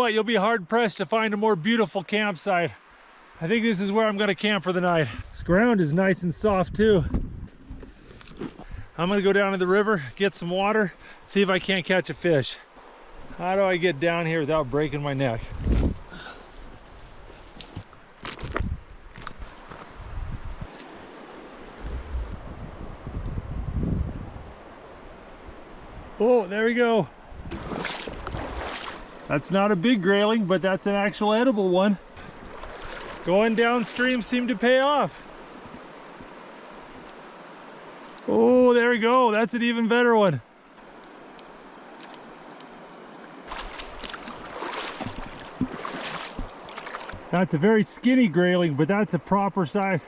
what, you'll be hard pressed to find a more beautiful campsite. I think this is where I'm gonna camp for the night. This ground is nice and soft too. I'm gonna go down to the river, get some water, see if I can't catch a fish. How do I get down here without breaking my neck? Oh, there we go. That's not a big grayling, but that's an actual edible one. Going downstream seemed to pay off. Oh, there we go. That's an even better one. That's a very skinny grayling, but that's a proper size.